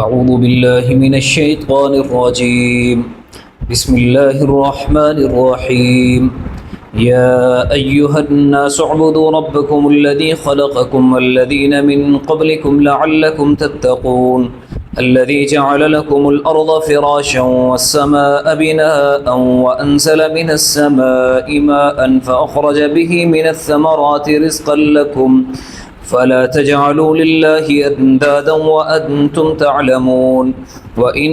أعوذ بالله من الشيطان الرجيم. بسم الله الرحمن الرحيم. يا أيها الناس اعبدوا ربكم الذي خلقكم والذين من قبلكم لعلكم تتقون الذي جعل لكم الأرض فراشا والسماء بناء وأنزل من السماء ماء فأخرج به من الثمرات رزقا لكم فلا تجعلوا لله أندادا وأنتم تعلمون وإن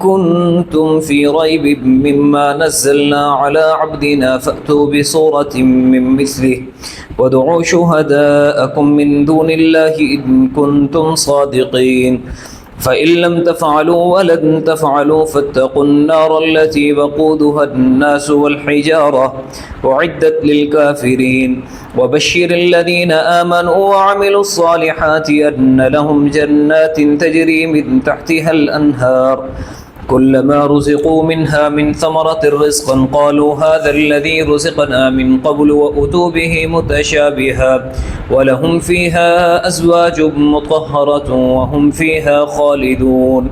كنتم في ريب مما نزلنا على عبدنا فأتوا بصورة من مثله وادعوا شهداءكم من دون الله إن كنتم صادقين فإن لم تفعلوا ولن تفعلوا فاتقوا النار التي وقودها الناس والحجارة أعدت للكافرين وبشر الذين آمنوا وعملوا الصالحات أن لهم جنات تجري من تحتها الأنهار كلما رزقوا منها من ثمرة رزقا قالوا هذا الذي رزقنا من قبل وأتوا به متشابها ولهم فيها أزواج مطهرة وهم فيها خالدون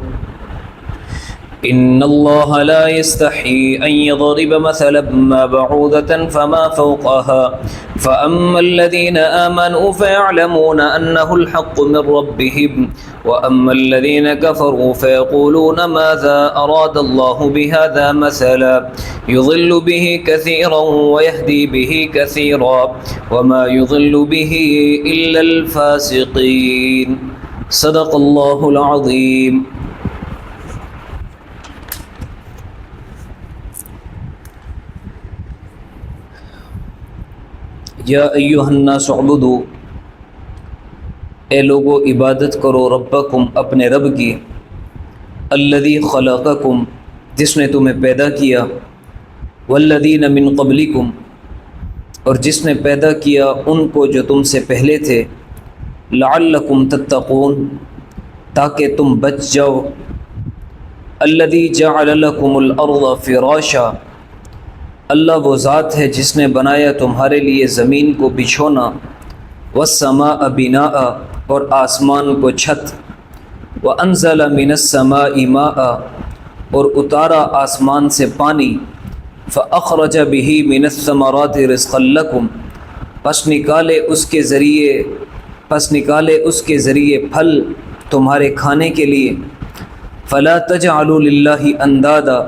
إن الله لا يستحي أن يضرب مثلا ما بعوضة فما فوقها فأما الذين آمنوا فيعلمون أنه الحق من ربهم وأما الذين كفروا فيقولون ماذا أراد الله بهذا مثلا يضل به كثيرا ويهدي به كثيرا وما يضل به إلا الفاسقين. صدق الله العظيم. یا ایہا الناس اعبدوا، اے لوگو عبادت کرو ربکم اپنے رب کی، الذی خلقکم جس نے تمہیں پیدا کیا، والذین من قبلکم اور جس نے پیدا کیا ان کو جو تم سے پہلے تھے، لعلکم تتقون تاکہ تم بچ جاؤ، الذی جعل لکم الارض فراشا اللہ وہ ذات ہے جس نے بنایا تمہارے لیے زمین کو بچھونا، والسماء بناء اور آسمان کو چھت، وانزل من السماء ماء اور اتارا آسمان سے پانی، فاخرج به من الثمرات رزقا لکم پس نکالے اس کے ذریعے پھل تمہارے کھانے کے لیے، فلا تجعلوا للہ اندادا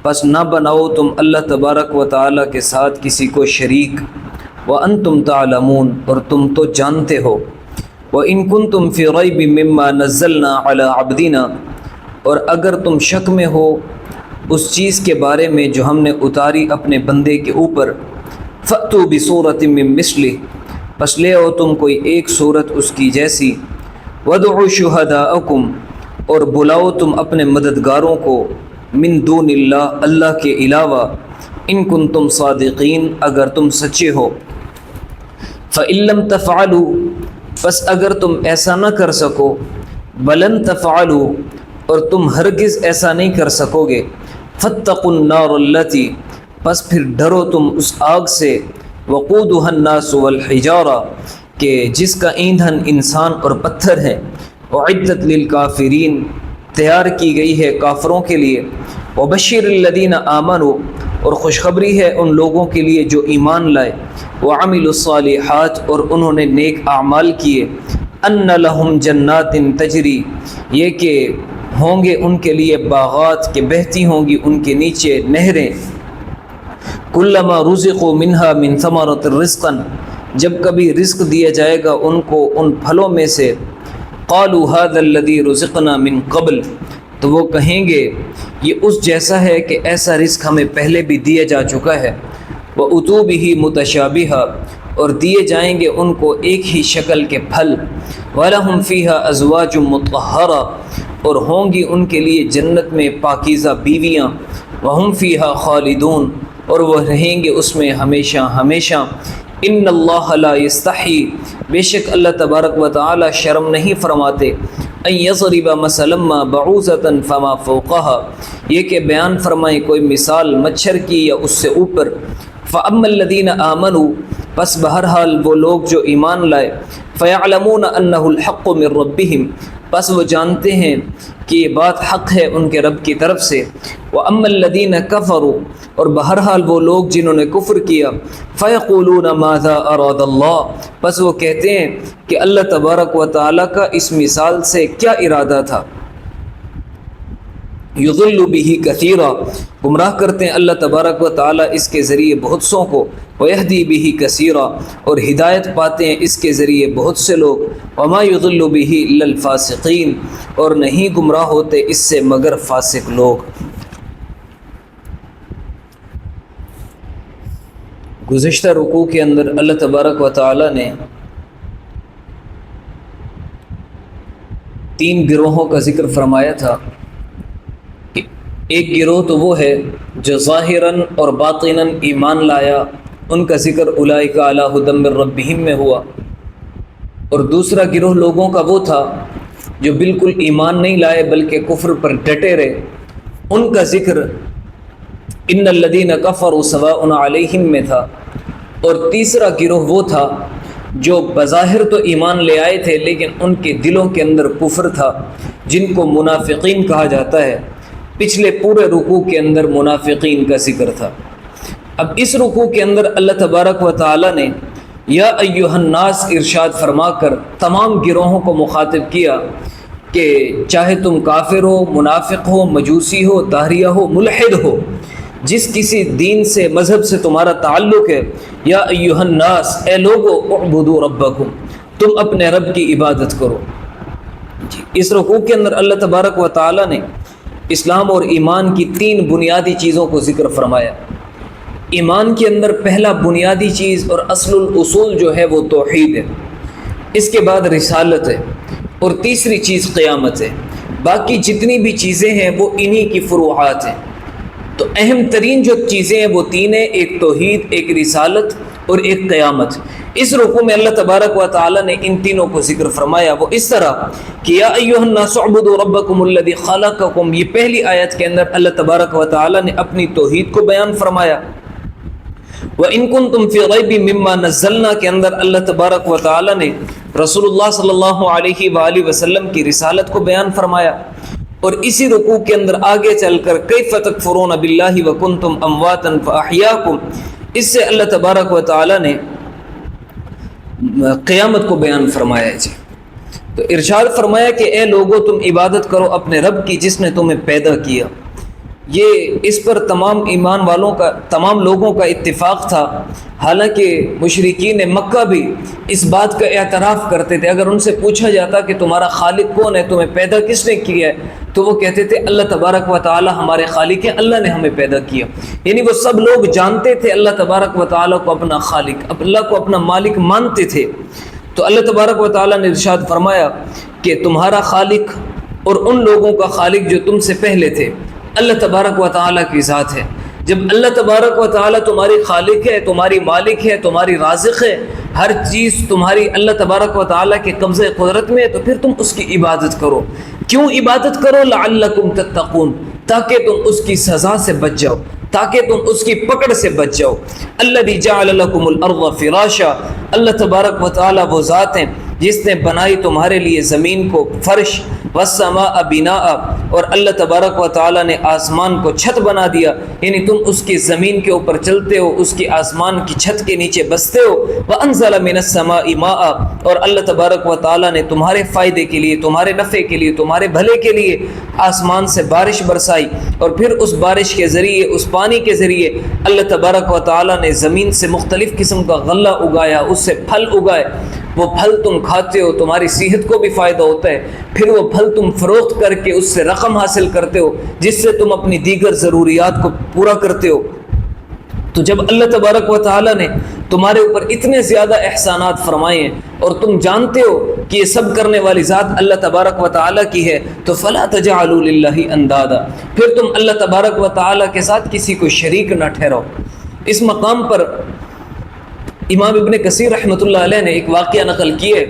پس نہ بناؤ تم اللہ تبارک و تعالیٰ کے ساتھ کسی کو شریک، وانتم تعلمون اور تم تو جانتے ہو، وان کنتم فی ریب مما نزلنا علی عبدنا اور اگر تم شک میں ہو اس چیز کے بارے میں جو ہم نے اتاری اپنے بندے کے اوپر، فأتوا بصورۃ من مثلہ پس لے آؤ تم کوئی ایک صورت اس کی جیسی، وادعوا شہداءکم اور بلاؤ تم اپنے مددگاروں کو، من دون اللہ اللہ کے علاوہ، ان کنتم صادقین اگر تم سچے ہو، فإن لم تفعلوا پس اگر تم ایسا نہ کر سکو، ولن تفعلوا اور تم ہرگز ایسا نہیں کر سکو گے، فاتقوا النار التی پس پھر ڈرو تم اس آگ سے، وقودها الناس والحجارہ کہ جس کا ایندھن انسان اور پتھر ہے، اعدت للکافرین تیار کی گئی ہے کافروں کے لیے، وبشر الذین آمنوا اور خوشخبری ہے ان لوگوں کے لیے جو ایمان لائے، وعملوا الصالحات اور انہوں نے نیک اعمال کیے، ان لہم جنات تجری یہ کہ ہوں گے ان کے لیے باغات کہ بہتی ہوں گی ان کے نیچے نہریں، کلما رزقوا منہا من ثمرۃ رزقا جب کبھی رزق دیا جائے گا ان کو ان پھلوں میں سے، قالوا هذا الذي رزقنا من قبل تو وہ کہیں گے یہ اس جیسا ہے کہ ایسا رزق ہمیں پہلے بھی دیا جا چکا ہے، وَأُتُوا بِهِ مُتَشَابِهًا اور دیے جائیں گے ان کو ایک ہی شکل کے پھل، وَلَهُمْ فِيهَا أَزْوَاجٌ مُطَهَّرَةٌ اور ہوں گی ان کے لیے جنت میں پاکیزہ بیویاں، وَهُمْ فِيهَا خَالِدُونَ اور وہ رہیں گے اس میں ہمیشہ ہمیشہ، ان اللہ لا یستحی بے شک اللہ تبارک و تعالی شرم نہیں فرماتے، ان یضرب مثلا ما بعوضۃ فما فوقها یہ کہ بیان فرمائیں کوئی مثال مچھر کی یا اس سے اوپر، فاما الذین آمنوا پس بہرحال وہ لوگ جو ایمان لائے، فیعلمون انہ الحق من ربہم بس وہ جانتے ہیں کہ یہ بات حق ہے ان کے رب کی طرف سے۔ وَأَمَّا الَّذِينَ كَفَرُوا اور بہرحال وہ لوگ جنہوں نے کفر کیا، فَيَقُولُونَ مَاذَا أَرَادَ اللَّهُ بس وہ کہتے ہیں کہ اللہ تبارک و تعالیٰ کا اس مثال سے کیا ارادہ تھا۔ یضل بہ کثیرا گمراہ کرتے ہیں اللہ تبارک و تعالیٰ اس کے ذریعے بہت سوں کو، ویہدی بہ کثیرا اور ہدایت پاتے ہیں اس کے ذریعے بہت سے لوگ، وما یضل بہ الا الفاسقین اور نہیں گمراہ ہوتے اس سے مگر فاسق لوگ۔ گزشتہ رکوع کے اندر اللہ تبارک و تعالیٰ نے 3 گروہوں کا ذکر فرمایا تھا۔ ایک گروہ تو وہ ہے جو ظاہراً اور باطناً ایمان لایا، ان کا ذکر اولئک علی ھدی من ربہم میں ہوا، اور دوسرا گروہ لوگوں کا وہ تھا جو بالکل ایمان نہیں لائے بلکہ کفر پر ڈٹے رہے، ان کا ذکر ان الذین کفروا سواء علیہم میں تھا۔ اور تیسرا گروہ وہ تھا جو بظاہر تو ایمان لے آئے تھے لیکن ان کے دلوں کے اندر کفر تھا، جن کو منافقین کہا جاتا ہے۔ پچھلے پورے رکوع کے اندر منافقین کا ذکر تھا۔ اب اس رکوع کے اندر اللہ تبارک و تعالیٰ نے یا ایھا الناس ارشاد فرما کر تمام گروہوں کو مخاطب کیا کہ چاہے تم کافر ہو، منافق ہو، مجوسی ہو، طاہریہ ہو، ملحد ہو، جس کسی دین سے مذہب سے تمہارا تعلق ہے، یا ایھا الناس اے لوگو اعبدوا ربکم تم اپنے رب کی عبادت کرو۔ اس رکوع کے اندر اللہ تبارک و تعالیٰ نے اسلام اور ایمان کی 3 بنیادی چیزوں کو ذکر فرمایا۔ ایمان کے اندر پہلا بنیادی چیز اور اصل الاصول جو ہے وہ توحید ہے، اس کے بعد رسالت ہے، اور تیسری چیز قیامت ہے۔ باقی جتنی بھی چیزیں ہیں وہ انہی کی فروعات ہیں۔ تو اہم ترین جو چیزیں ہیں وہ 3 ہیں، ایک توحید، ایک رسالت اور ایک قیامت۔ اس رکوع میں اللہ تبارک و تعالیٰ نے ان تینوں کو ذکر فرمایا، وہ اس طرح کہ یا ایھا الناس اعبدوا ربکم الذی خلقکم، یہ پہلی آیت کے اندر اللہ تبارک و تعالیٰ نے اپنی توحید کو بیان فرمایا۔ وَإِن كُنتُمْ فِي رَيْبٍ مِّمَّا نَزَّلْنَا کے اندر اللہ تبارک و تعالیٰ نے رسول اللہ صلی اللہ علیہ وآلہ وسلم کی رسالت کو بیان فرمایا، اور اسی رکوع کے اندر آگے چل کر کیف تکفرون باللہ وکنتم امواتا فاحیاکم، اس سے اللہ تبارک و تعالیٰ نے قیامت کو بیان فرمایا ہے۔ تو ارشاد فرمایا کہ اے لوگو تم عبادت کرو اپنے رب کی جس نے تمہیں پیدا کیا۔ یہ اس پر تمام ایمان والوں کا، تمام لوگوں کا اتفاق تھا، حالانکہ مشرکین مکہ بھی اس بات کا اعتراف کرتے تھے۔ اگر ان سے پوچھا جاتا کہ تمہارا خالق کون ہے، تمہیں پیدا کس نے کیا ہے، تو وہ کہتے تھے اللہ تبارک و تعالی ہمارے خالق ہیں، اللہ نے ہمیں پیدا کیا۔ یعنی وہ سب لوگ جانتے تھے اللہ تبارک و تعالی کو اپنا خالق، اللہ کو اپنا مالک مانتے تھے۔ تو اللہ تبارک و تعالی نے ارشاد فرمایا کہ تمہارا خالق اور ان لوگوں کا خالق جو تم سے پہلے تھے اللہ تبارک و تعالیٰ کی ذات ہے۔ جب اللہ تبارک و تعالیٰ تمہاری خالق ہے، تمہاری مالک ہے، تمہاری رازق ہے، ہر چیز تمہاری اللہ تبارک و تعالیٰ کے قبضہ قدرت میں ہے، تو پھر تم اس کی عبادت کرو۔ کیوں عبادت کرو؟ لعلکم تتقون، تاکہ تم اس کی سزا سے بچ جاؤ، تاکہ تم اس کی پکڑ سے بچ جاؤ۔ الذی جعل لکم الارض فراشا، اللہ تبارک و تعالیٰ وہ ذات ہیں جس نے بنائی تمہارے لیے زمین کو فرش، والسماء بناء، اور اللہ تبارک و تعالیٰ نے آسمان کو چھت بنا دیا، یعنی تم اس کی زمین کے اوپر چلتے ہو، اس کی آسمان کی چھت کے نیچے بستے ہو۔ وانزل من السماء ماء، اور اللہ تبارک و تعالیٰ نے تمہارے فائدے کے لیے، تمہارے نفع کے لیے، تمہارے بھلے کے لیے آسمان سے بارش برسائی، اور پھر اس بارش کے ذریعے، اس پانی کے ذریعے اللہ تبارک و تعالیٰ نے زمین سے مختلف قسم کا غلہ اگایا، اس سے پھل اگائے۔ وہ پھل تم کھاتے ہو، تمہاری صحت کو بھی فائدہ ہوتا ہے، پھر وہ پھل تم فروخت کر کے اس سے رقم حاصل کرتے ہو جس سے تم اپنی دیگر ضروریات کو پورا کرتے ہو۔ تو جب اللہ تبارک و تعالیٰ نے تمہارے اوپر اتنے زیادہ احسانات فرمائے ہیں اور تم جانتے ہو کہ یہ سب کرنے والی ذات اللہ تبارک و تعالیٰ کی ہے، تو فلا تجعلوا للہ اندادا، پھر تم اللہ تبارک و تعالیٰ کے ساتھ کسی کو شریک نہ ٹھہراؤ۔ اس مقام پر امام ابن کثیر رحمۃ اللہ علیہ نے ایک واقعہ نقل کیے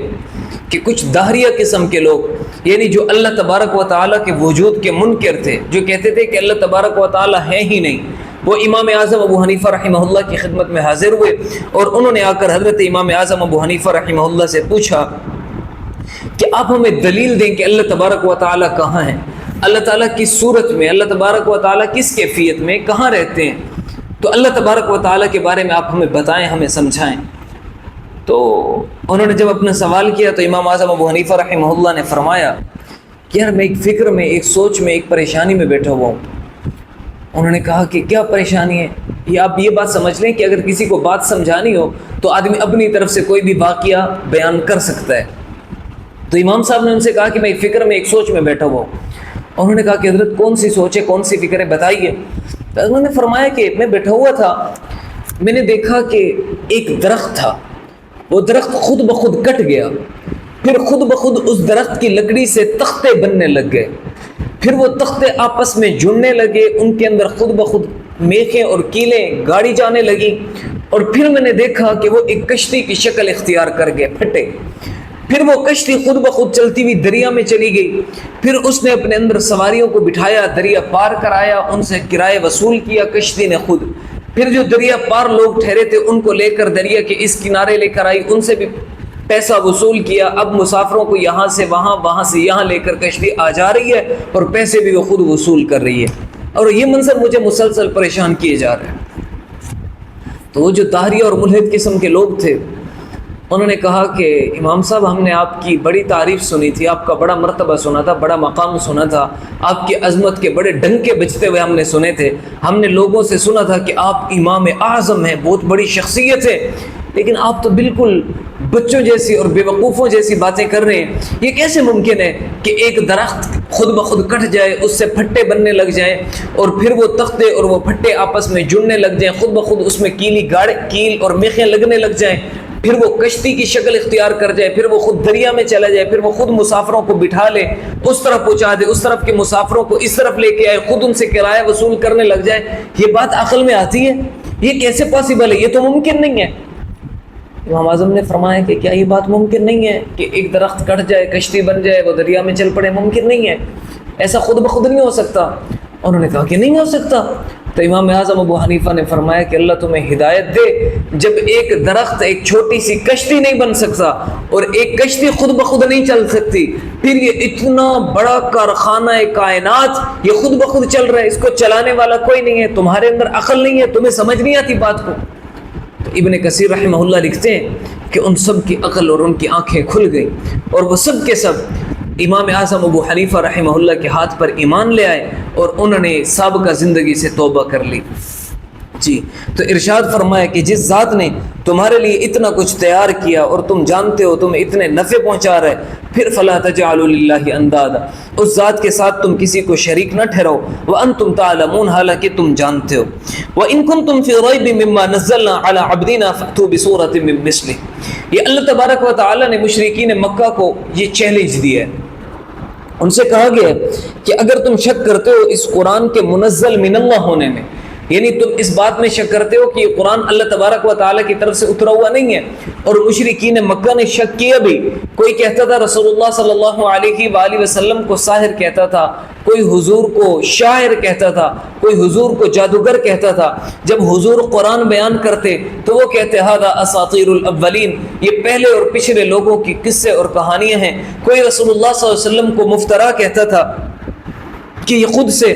کہ کچھ داہریہ قسم کے لوگ، یعنی جو اللہ تبارک و تعالیٰ کے وجود کے منکر تھے، جو کہتے تھے کہ اللہ تبارک و تعالیٰ ہے ہی نہیں، وہ امام اعظم ابو حنیفہ رحمہ اللہ کی خدمت میں حاضر ہوئے، اور انہوں نے آ کر حضرت امام اعظم ابو حنیفہ رحمہ اللہ سے پوچھا کہ آپ ہمیں دلیل دیں کہ اللہ تبارک و تعالیٰ کہاں ہیں، اللہ تعالیٰ کس صورت میں، اللہ تبارک و تعالیٰ کس کیفیت میں، کہاں رہتے ہیں، تو اللہ تبارک و تعالیٰ کے بارے میں آپ ہمیں بتائیں، ہمیں سمجھائیں۔ تو انہوں نے جب اپنا سوال کیا تو امام اعظم ابو حنیفہ رحمہ اللہ نے فرمایا کہ یار میں ایک فکر میں، ایک سوچ میں، ایک پریشانی میں بیٹھا ہوا ہوں۔ انہوں نے کہا کہ کیا پریشانی ہے؟ یہ آپ یہ بات سمجھ لیں کہ اگر کسی کو بات سمجھانی ہو تو آدمی اپنی طرف سے کوئی بھی واقعہ بیان کر سکتا ہے۔ تو امام صاحب نے ان سے کہا کہ میں ایک فکر میں، ایک سوچ میں بیٹھا ہوا ہوں۔ انہوں نے کہا کہ حضرت کون سی سوچ ہے، کون سی فکر ہے، بتائیے۔ تو انہوں نے فرمایا کہ میں بیٹھا ہوا تھا، میں نے دیکھا کہ ایک درخت تھا، وہ درخت خود بخود کٹ گیا، پھر خود بخود اس درخت کی لکڑی سے تختے بننے لگ گئے، پھر وہ تختے آپس میں جڑنے لگے، ان کے اندر خود بخود میخیں اور کیلیں گاڑی جانے لگی، اور پھر میں نے دیکھا کہ وہ ایک کشتی کی شکل اختیار کر گئے، پھٹے۔ پھر وہ کشتی خود بخود چلتی ہوئی دریا میں چلی گئی، پھر اس نے اپنے اندر سواریوں کو بٹھایا، دریا پار کرایا، ان سے کرایہ وصول کیا کشتی نے خود، پھر جو دریا پار لوگ ٹھہرے تھے ان کو لے کر دریا کے اس کنارے لے کر آئی، ان سے بھی پیسہ وصول کیا۔ اب مسافروں کو یہاں سے وہاں، وہاں سے یہاں لے کر کشتی آ جا رہی ہے اور پیسے بھی وہ خود وصول کر رہی ہے، اور یہ منظر مجھے مسلسل پریشان کیے جا رہے ہیں۔ تو وہ جو طاہریہ اور ملحد قسم کے لوگ تھے انہوں نے کہا کہ امام صاحب ہم نے آپ کی بڑی تعریف سنی تھی، آپ کا بڑا مرتبہ سنا تھا، بڑا مقام سنا تھا، آپ کی عظمت کے بڑے ڈنکے بجتے ہوئے ہم نے سنے تھے، ہم نے لوگوں سے سنا تھا کہ آپ امام اعظم ہیں، بہت بڑی شخصیت ہے، لیکن آپ تو بالکل بچوں جیسی اور بیوقوفوں جیسی باتیں کر رہے ہیں۔ یہ کیسے ممکن ہے کہ ایک درخت خود بخود کٹ جائے، اس سے پھٹے بننے لگ جائیں، اور پھر وہ تختے اور وہ پھٹے آپس میں جڑنے لگ جائیں، خود بخود اس میں کیل اور میخیں لگنے لگ جائیں، پھر وہ کشتی کی شکل اختیار کر جائے، پھر وہ خود دریا میں چلا جائے، پھر وہ خود مسافروں کو بٹھا لے، اس طرف پہنچا دے، اس طرف کے مسافروں کو اس طرف لے کے آئے، خود ان سے کرایہ وصول کرنے لگ جائے؟ یہ بات عقل میں آتی ہے؟ یہ کیسے پاسبل ہے؟ یہ تو ممکن نہیں ہے۔ امام اعظم نے فرمایا کہ کیا یہ بات ممکن نہیں ہے کہ ایک درخت کٹ جائے، کشتی بن جائے، وہ دریا میں چل پڑے؟ ممکن نہیں ہے، ایسا خود بخود نہیں ہو سکتا۔ انہوں نے کہا کہ نہیں ہو سکتا۔ تو امام اعظم ابو حنیفہ نے فرمایا کہ اللہ تمہیں ہدایت دے، جب ایک درخت، ایک چھوٹی سی کشتی نہیں بن سکتا اور ایک کشتی خود بخود نہیں چل سکتی، پھر یہ اتنا بڑا کارخانہ کائنات یہ خود بخود چل رہا ہے، اس کو چلانے والا کوئی نہیں ہے، تمہارے اندر عقل نہیں ہے، تمہیں سمجھ نہیں آتی بات کو۔ تو ابن کثیر رحمہ اللہ لکھتے ہیں کہ ان سب کی عقل اور ان کی آنکھیں کھل گئیں، اور وہ سب کے سب امام اعظم ابو حنیفہ رحمہ اللہ کے ہاتھ پر ایمان لے آئے اور انہوں نے سابقہ زندگی سے توبہ کر لی۔ جی، تو ارشاد فرمایا کہ جس ذات نے تمہارے لیے اتنا کچھ تیار کیا اور تم جانتے ہو تمہیں اتنے نفع پہنچا رہا ہے، پھر فلا تجعلوا للہ اندادا، اس ذات کے ساتھ تم کسی کو شریک نہ ٹھہراؤ، وانتم تعلمون، حالانکہ تم جانتے ہو، وان کنتم فی ریب مما نزلنا علی عبدنا فاتوا بسورۃ من مثلہ۔ یہ اللہ تبارک و تعالی نے مشرکین مکہ کو یہ چیلنج دیا ہے، ان سے کہا گیا ہے کہ اگر تم شک کرتے ہو اس قرآن کے منزل من اللہ ہونے میں، یعنی تم اس بات میں شک کرتے ہو کہ یہ قرآن اللہ تبارک و تعالیٰ کی طرف سے اترا ہوا نہیں ہے، اور مشرکین مکہ نے شک کیا بھی، کوئی کہتا تھا رسول اللہ صلی اللہ علیہ وآلہ وسلم کو ساحر کہتا تھا، کوئی حضور کو شاعر کہتا تھا، کوئی حضور کو جادوگر کہتا تھا، جب حضور قرآن بیان کرتے تو وہ کہتے ھذا اساطیر الاولین، یہ پہلے اور پچھلے لوگوں کی قصے اور کہانیاں ہیں، کوئی رسول اللہ صلی اللہ علیہ وسلم کو مفترا کہتا تھا کہ یہ خود سے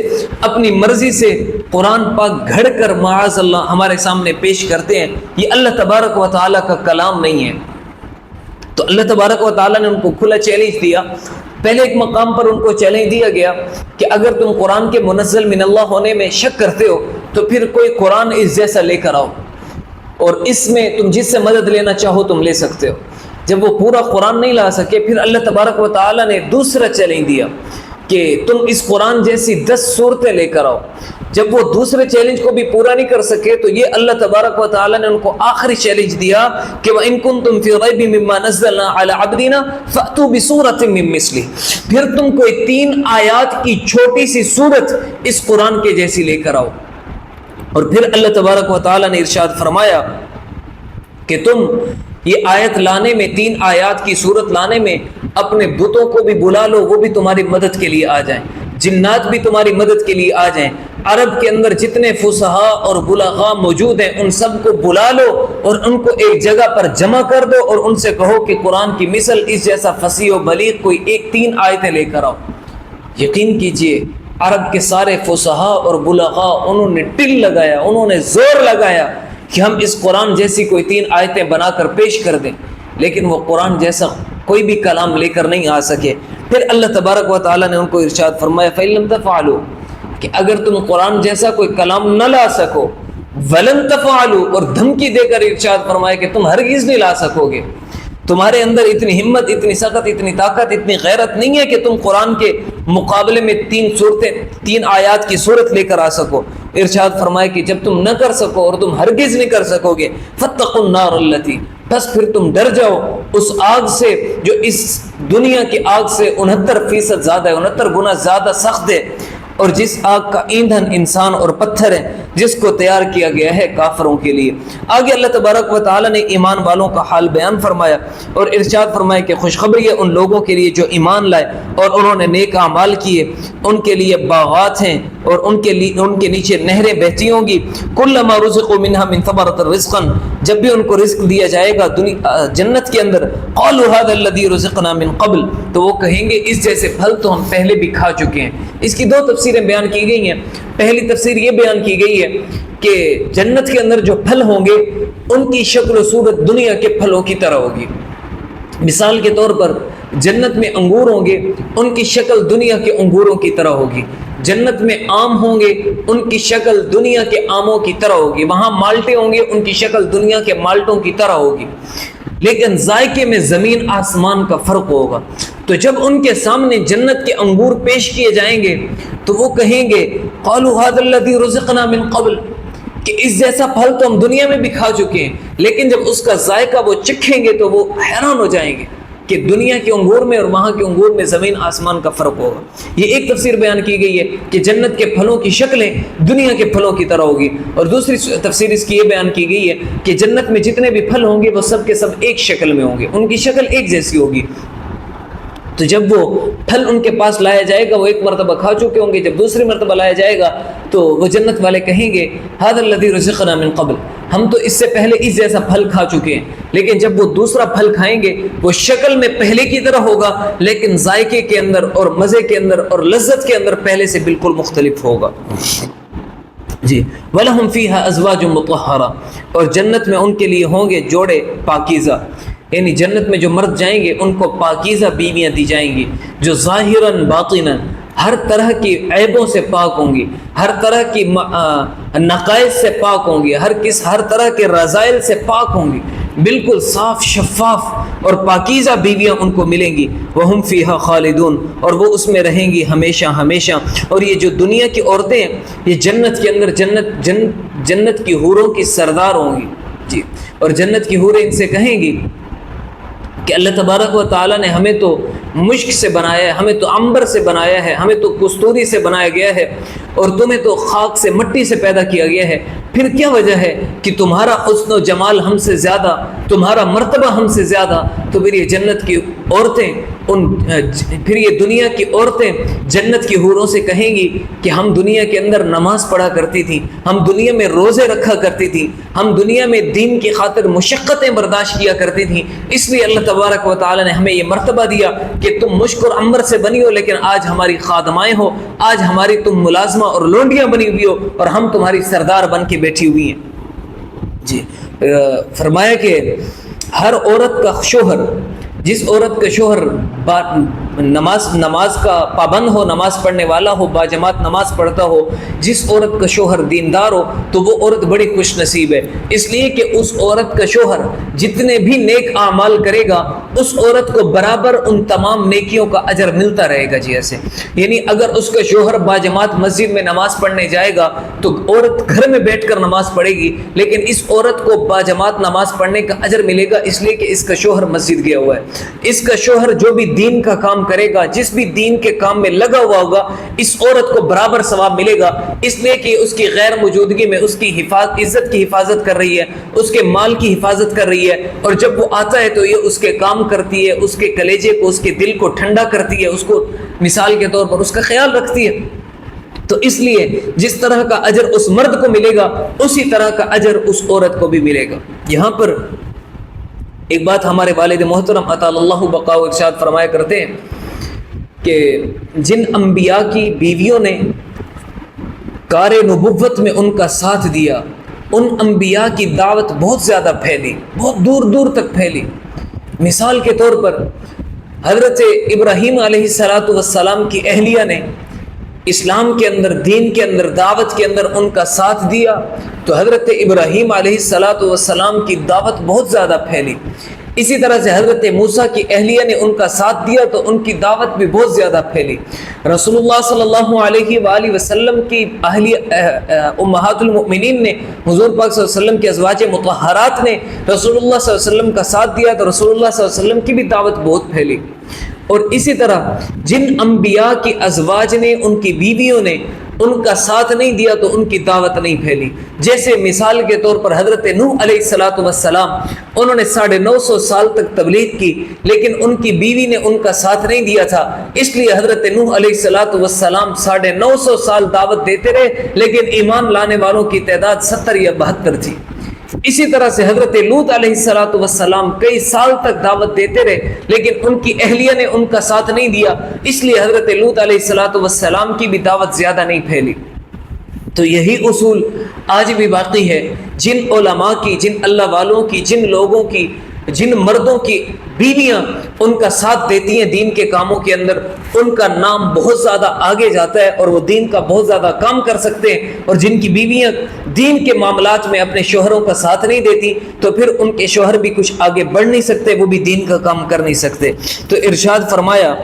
اپنی مرضی سے قرآن پاک گھڑ کر معاذ اللہ ہمارے سامنے پیش کرتے ہیں، یہ اللہ تبارک و تعالیٰ کا کلام نہیں ہے۔ تو اللہ تبارک و تعالیٰ نے ان کو کھلا چیلنج دیا۔ پہلے ایک مقام پر ان کو چیلنج دیا گیا کہ اگر تم قرآن کے منزل من اللہ ہونے میں شک کرتے ہو تو پھر کوئی قرآن اس جیسا لے کر آؤ، اور اس میں تم جس سے مدد لینا چاہو تم لے سکتے ہو۔ جب وہ پورا قرآن نہیں لا سکے، پھر اللہ تبارک و تعالیٰ نے دوسرا چیلنج دیا کہ تم اس قرآن جیسی 10 صورتیں لے کر آؤ۔ جب وہ دوسرے چیلنج کو بھی پورا نہیں کر سکے تو یہ اللہ تبارک و تعالیٰ نے ان کو آخری چیلنج دیا کہ وَإِن كُنتُمْ فِي رَيْبٍ مِّمَّا نَزَّلْنَا عَلَىٰ عَبْدِنَا فَأْتُوا بِسُورَةٍ مِّن مِّثْلِهِ، پھر تم کوئی 3 آیات کی چھوٹی سی سورت اس قرآن کے جیسی لے کر آؤ۔ اور پھر اللہ تبارک و تعالیٰ نے ارشاد فرمایا کہ تم یہ آیت لانے میں، 3 آیات کی صورت لانے میں اپنے بتوں کو بھی بلا لو، وہ بھی تمہاری مدد کے لیے آ جائیں۔ جنات بھی تمہاری مدد کے لیے آ جائیں، عرب کے اندر جتنے فصحا اور بلغاء موجود ہیں ان سب کو بلا لو اور ان کو ایک جگہ پر جمع کر دو اور ان سے کہو کہ قرآن کی مثل اس جیسا فصیح و بلیغ کوئی 1-3 آیتیں لے کر آؤ۔ یقین کیجئے عرب کے سارے فصحا اور بلغاء انہوں نے ٹل لگایا، انہوں نے زور لگایا کہ ہم اس قرآن جیسی کوئی 3 آیتیں بنا کر پیش کر دیں، لیکن وہ قرآن جیسا کوئی بھی کلام لے کر نہیں آ سکے۔ پھر اللہ تبارک و تعالیٰ نے ان کو ارشاد فرمایا فَإِن لَمْ تَفْعَلُوا، کہ اگر تم قرآن جیسا کوئی کلام نہ لا سکو، وَلَن تَفْعَلُوا، اور دھمکی دے کر ارشاد فرمایا کہ تم ہرگز نہیں لا سکو گے، تمہارے اندر اتنی ہمت، اتنی سخت، اتنی طاقت، اتنی غیرت نہیں ہے کہ تم قرآن کے مقابلے میں 3 آیات کی صورت لے کر آ سکو۔ ارشاد فرمایا کہ جب تم نہ کر سکو اور تم ہرگز نہیں کر سکو گے، فَاتَّقُوا النَّارَ الَّتِي، بس پھر تم ڈر جاؤ اس آگ سے جو اس دنیا کی آگ سے 69% زیادہ ہے، 69 گنا زیادہ سخت ہے، اور جس آگ کا ایندھن انسان اور پتھر ہے، جس کو تیار کیا گیا ہے کافروں کے لیے۔ آگے اللہ تبارک و تعالیٰ نے ایمان والوں کا حال بیان فرمایا اور ارشاد فرمایا کہ خوشخبری ہے ان لوگوں کے لیے جو ایمان لائے اور انہوں نے نیک اعمال کیے، ان کے لیے باغات ہیں اور ان کے نیچے نہریں بہتی ہوں گی۔ کلما رزقوا منها من ثمرۃ رزقا، جب بھی ان کو رزق دیا جائے گا جنت کے اندر، قالوا هذا الذي رزقنا من قبل، تو وہ کہیں گے اس جیسے پھل تو ہم پہلے بھی کھا چکے ہیں۔ اس کی 2 تفسیریں بیان کی گئی ہیں۔ پہلی تفسیر یہ بیان کی گئی ہے کہ جنت کے اندر جو پھل ہوں گے ان کی شکل و صورت دنیا کے پھلوں کی طرح ہوگی۔ مثال کے طور پر جنت میں انگور ہوں گے، ان کی شکل دنیا کے انگوروں کی طرح ہوگی۔ جنت میں آم ہوں گے، ان کی شکل دنیا کے آموں کی طرح ہوگی۔ وہاں مالٹے ہوں گے، ان کی شکل دنیا کے مالٹوں کی طرح ہوگی، لیکن ذائقے میں زمین آسمان کا فرق ہوگا۔ تو جب ان کے سامنے جنت کے انگور پیش کیے جائیں گے تو وہ کہیں گے قالوا هذا الذي رزقنا من قبل، کہ اس جیسا پھل تو ہم دنیا میں بھی کھا چکے ہیں، لیکن جب اس کا ذائقہ وہ چکھیں گے تو وہ حیران ہو جائیں گے کہ دنیا کے انگور میں اور وہاں کے انگور میں زمین آسمان کا فرق ہوگا۔ یہ ایک تفسیر بیان کی گئی ہے کہ جنت کے پھلوں کی شکلیں دنیا کے پھلوں کی طرح ہوگی، اور دوسری تفسیر اس کی یہ بیان کی گئی ہے کہ جنت میں جتنے بھی پھل ہوں گے وہ سب کے سب ایک شکل میں ہوں گے، ان کی شکل ایک جیسی ہوگی۔ تو جب وہ پھل ان کے پاس لایا جائے گا، وہ ایک مرتبہ کھا چکے ہوں گے، جب دوسری مرتبہ لایا جائے گا تو وہ جنت والے کہیں گے هذا الذي رزقنا من قبل، ہم تو اس سے پہلے اس جیسا پھل کھا چکے ہیں، لیکن جب وہ دوسرا پھل کھائیں گے وہ شکل میں پہلے کی طرح ہوگا، لیکن ذائقے کے اندر اور مزے کے اندر اور لذت کے اندر پہلے سے بالکل مختلف ہوگا۔ جی وَلَهُمْ فِيهَا أَزْوَاجٌ مُطَهَّرَةٌ، اور جنت میں ان کے لیے ہوں گے جوڑے پاکیزہ، یعنی جنت میں جو مرد جائیں گے ان کو پاکیزہ بیویاں دی جائیں گی جو ظاہراً باطناً ہر طرح کی عیبوں سے پاک ہوں گی، ہر طرح کی نقائص سے پاک ہوں گی، ہر طرح کے رذائل سے پاک ہوں گی، بالکل صاف شفاف اور پاکیزہ بیویاں ان کو ملیں گی۔ وَهُمْ فِيهَا خَالِدُونَ، اور وہ اس میں رہیں گی ہمیشہ ہمیشہ۔ اور یہ جو دنیا کی عورتیں ہیں یہ جنت کے اندر جنت کی حوروں کی سردار ہوں گی جی، اور جنت کی حوریں ان سے کہیں گی کہ اللہ تبارک و تعالیٰ نے ہمیں تو مشک سے بنایا ہے، ہمیں تو عنبر سے بنایا ہے، ہمیں تو کستوری سے بنایا گیا ہے، اور تمہیں تو خاک سے مٹی سے پیدا کیا گیا ہے، پھر کیا وجہ ہے کہ تمہارا حسن و جمال ہم سے زیادہ، تمہارا مرتبہ ہم سے زیادہ؟ تو پھر یہ جنت کی عورتیں پھر یہ دنیا کی عورتیں جنت کی حوروں سے کہیں گی کہ ہم دنیا کے اندر نماز پڑھا کرتی تھیں، ہم دنیا میں روزے رکھا کرتی تھیں، ہم دنیا میں دین کی خاطر مشقتیں برداشت کیا کرتی تھیں، اس لیے اللہ تبارک و تعالی نے ہمیں یہ مرتبہ دیا کہ تم مشک اور عنبر سے بنی ہو، لیکن آج ہماری خادمائیں ہو، آج ہماری تم ملازمہ اور لونڈیاں بنی ہوئی ہو، اور ہم تمہاری سردار بن کے بیٹھی ہوئی ہیں۔ جی فرمایا کہ ہر عورت کا شوہر، جس عورت کا شوہر نماز کا پابند ہو، نماز پڑھنے والا ہو، باجماعت نماز پڑھتا ہو، جس عورت کا شوہر دیندار ہو، تو وہ عورت بڑی خوش نصیب ہے، اس لیے کہ اس عورت کا شوہر جتنے بھی نیک اعمال کرے گا اس عورت کو برابر ان تمام نیکیوں کا اجر ملتا رہے گا۔ جی ایسے یعنی اگر اس کا شوہر باجماعت مسجد میں نماز پڑھنے جائے گا تو عورت گھر میں بیٹھ کر نماز پڑھے گی، لیکن اس عورت کو باجماعت نماز پڑھنے کا اجر ملے گا، اس لیے کہ اس کا شوہر مسجد گیا ہوا ہے۔ اس کا شوہر جو بھی دین کا کام کام کرے گا، جس بھی دین کے کام میں لگا ہوا ہوگا، اس عورت کو برابر ثواب ملے گا، اس لیے کہ اس کی غیر موجودگی میں اس کی عزت کی حفاظت کر رہی ہے، اس کے مال کی حفاظت کر رہی ہے، اور جب وہ آتا ہے تو یہ اس کے کام کرتی ہے، اس کے کلیجے کو، اس کے دل کو ٹھنڈا کرتی ہے، اس کو مثال کے طور پر اس کا خیال رکھتی ہے۔ تو اس لیے جس طرح کا اجر اس مرد کو ملے گا، اسی طرح کا اجر اس عورت کو بھی ملے گا۔ یہاں پر ایک بات ہمارے والد محترم اطال اللہ بقاء ارشاد فرمایا کرتے ہیں کہ جن انبیاء کی بیویوں نے کار نبوت میں ان کا ساتھ دیا، ان انبیاء کی دعوت بہت زیادہ پھیلی، بہت دور دور تک پھیلی۔ مثال کے طور پر حضرت ابراہیم علیہ السلام کی اہلیہ نے اسلام کے اندر، دین کے اندر، دعوت کے اندر ان کا ساتھ دیا تو حضرت ابراہیم علیہ السلام کی دعوت بہت زیادہ پھیلی۔ اسی طرح سے حضرت موسیٰ کی اہلیہ نے ان کا ساتھ دیا تو ان کی دعوت بھی بہت زیادہ پھیلی۔ رسول اللہ صلی اللہ علیہ وآلہ وسلم کی اہلیہ امہات المؤمنین نے، حضور پاک صلی اللہ علیہ وسلم کے ازواج مطہرات نے رسول اللہ صلی اللہ علیہ وسلم کا ساتھ دیا تو رسول اللہ صلی اللہ علیہ وسلم کی بھی دعوت بہت پھیلی۔ اور اسی طرح جن انبیاء کی ازواج نے، ان کی بیویوں نے ان کا ساتھ نہیں دیا تو ان کی دعوت نہیں پھیلی۔ جیسے مثال کے طور پر حضرت نوح علیہ السلام، انہوں نے 950 سال تک تبلیغ کی، لیکن ان کی بیوی نے ان کا ساتھ نہیں دیا تھا، اس لیے حضرت نوح علیہ السلام 950 سال دعوت دیتے رہے، لیکن ایمان لانے والوں کی تعداد 70 یا 72 تھی۔ اسی طرح سے حضرت لوط علیہ السلام کئی سال تک دعوت دیتے رہے، لیکن ان کی اہلیہ نے ان کا ساتھ نہیں دیا، اس لیے حضرت لوط علیہ السلام کی بھی دعوت زیادہ نہیں پھیلی۔ تو یہی اصول آج بھی باقی ہے۔ جن علماء کی، جن اللہ والوں کی، جن لوگوں کی، جن مردوں کی بیویاں ان کا ساتھ دیتی ہیں دین کے کاموں کے اندر، ان کا نام بہت زیادہ آگے جاتا ہے اور وہ دین کا بہت زیادہ کام کر سکتے ہیں۔ اور جن کی بیویاں دین کے معاملات میں اپنے شوہروں کا ساتھ نہیں دیتی تو پھر ان کے شوہر بھی کچھ آگے بڑھ نہیں سکتے، وہ بھی دین کا کام کر نہیں سکتے۔ تو ارشاد فرمایا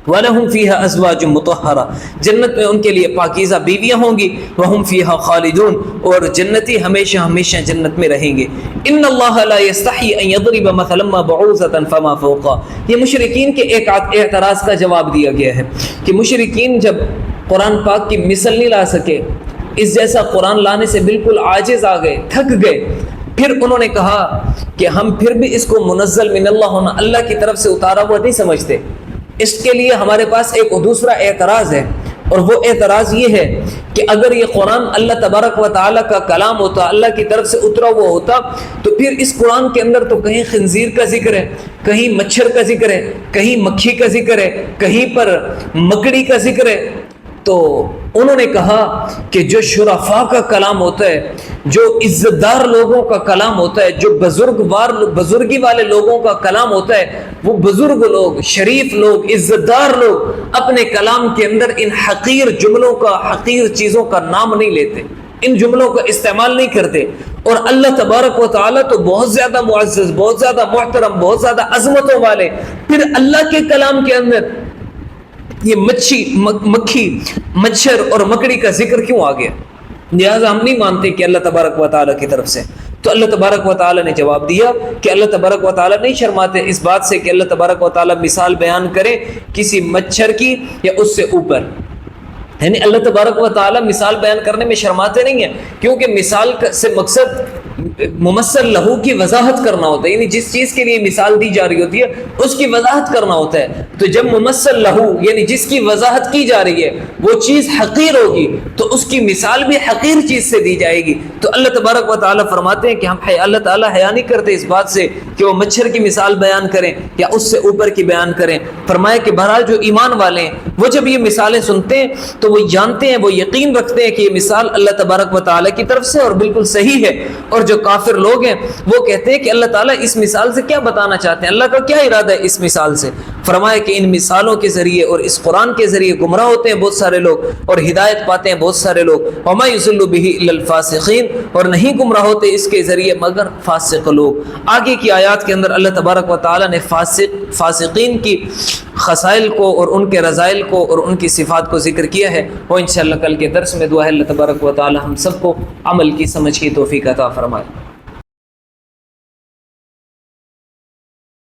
وَلَهُمْ فِيهَا أَزْوَاجٌ مُطَهَّرَةٌ، جنت میں ان کے لیے پاکیزہ بیویاں ہوں گی، وَهُمْ فِيهَا خَالِدُونَ، اور جنتی ہمیشہ ہمیشہ جنت میں رہیں گے۔ إِنَّ اللَّهَ لَا يَسْتَحْيِي أَن يَضْرِبَ مَثَلًا مَّا بَعُوضَةً فَمَا فَوْقَهَا، یہ مشرکین کے ایک اعتراض کا جواب دیا گیا ہے کہ مشرکین جب قرآن پاک کی مثل نہیں لا سکے، اس جیسا قرآن لانے سے بالکل عاجز آ گئے، تھک گئے، پھر انہوں نے کہا کہ ہم پھر بھی اس کو منزل من اللہ ہونا، اللہ کی طرف سے اتارا ہوا نہیں سمجھتے۔ اس کے لیے ہمارے پاس ایک دوسرا اعتراض ہے، اور وہ اعتراض یہ ہے کہ اگر یہ قرآن اللہ تبارک و تعالیٰ کا کلام ہوتا، اللہ کی طرف سے اترا ہوا ہوتا، تو پھر اس قرآن کے اندر تو کہیں خنزیر کا ذکر ہے، کہیں مچھر کا ذکر ہے، کہیں مکھی کا ذکر ہے، کہیں پر مکڑی کا ذکر ہے۔ تو انہوں نے کہا کہ جو شرفاء کا کلام ہوتا ہے، جو عزت دار لوگوں کا کلام ہوتا ہے، جو بزرگی والے لوگوں کا کلام ہوتا ہے، وہ بزرگ لوگ، شریف لوگ، عزت دار لوگ اپنے کلام کے اندر ان حقیر جملوں کا، حقیر چیزوں کا نام نہیں لیتے، ان جملوں کا استعمال نہیں کرتے۔ اور اللہ تبارک و تعالیٰ تو بہت زیادہ معزز، بہت زیادہ محترم، بہت زیادہ عظمتوں والے، پھر اللہ کے کلام کے اندر یہ مکھی، مچھر اور مکڑی کا ذکر کیوں آ گیا؟ لہٰذا ہم نہیں مانتے کہ اللہ تبارک و تعالیٰ کی طرف سے۔ تو اللہ تبارک و تعالیٰ نے جواب دیا کہ اللہ تبارک و تعالیٰ نہیں شرماتے اس بات سے کہ اللہ تبارک و تعالیٰ مثال بیان کرے کسی مچھر کی یا اس سے اوپر، یعنی اللہ تبارک و تعالیٰ مثال بیان کرنے میں شرماتے نہیں ہیں، کیونکہ مثال سے مقصد ممثل لہو کی وضاحت کرنا ہوتا ہے، یعنی جس چیز کے لیے مثال دی جا رہی ہوتی ہے اس کی وضاحت کرنا ہوتا ہے۔ تو جب ممثل لہو یعنی جس کی وضاحت کی جا رہی ہے وہ چیز حقیر ہوگی تو اس کی مثال بھی حقیر چیز سے دی جائے گی۔ تو اللہ تبارک و تعالیٰ فرماتے ہیں کہ ہم اللہ تعالیٰ حیا نہیں کرتے اس بات سے کہ وہ مچھر کی مثال بیان کریں یا اس سے اوپر کی بیان کریں۔ فرمایا کہ بہرحال جو ایمان والے ہیں وہ جب یہ مثالیں سنتے ہیں تو وہ جانتے ہیں، وہ یقین رکھتے ہیں کہ یہ مثال اللہ تبارک و تعالیٰ کی طرف سے اور بالکل صحیح ہے۔ اور جو کافر لوگ ہیں وہ کہتے ہیں کہ اللہ تعالیٰ اس مثال سے کیا بتانا چاہتے ہیں، اللہ کا کیا ارادہ ہے اس مثال سے؟ فرمایا کہ ان مثالوں کے ذریعے اور اس قرآن کے ذریعے گمراہ ہوتے ہیں بہت سارے لوگ اور ہدایت پاتے ہیں بہت سارے لوگ۔ وما يضل به الا الفاسقین، اور نہیں گمراہ ہوتے اس کے ذریعے مگر فاسق لوگ۔ آگے کی آیات کے اندر اللہ تبارک و تعالیٰ نے فاسقین کی خصائل کو اور ان کے رذائل کو اور ان کی صفات کو ذکر کیا ہے۔ وہ انشاءاللہ کل کے درس میں دعا ہے اللہ تبارک و تعالیٰ ہم سب کو عمل کی سمجھ کی توفیق عطا فرمائے۔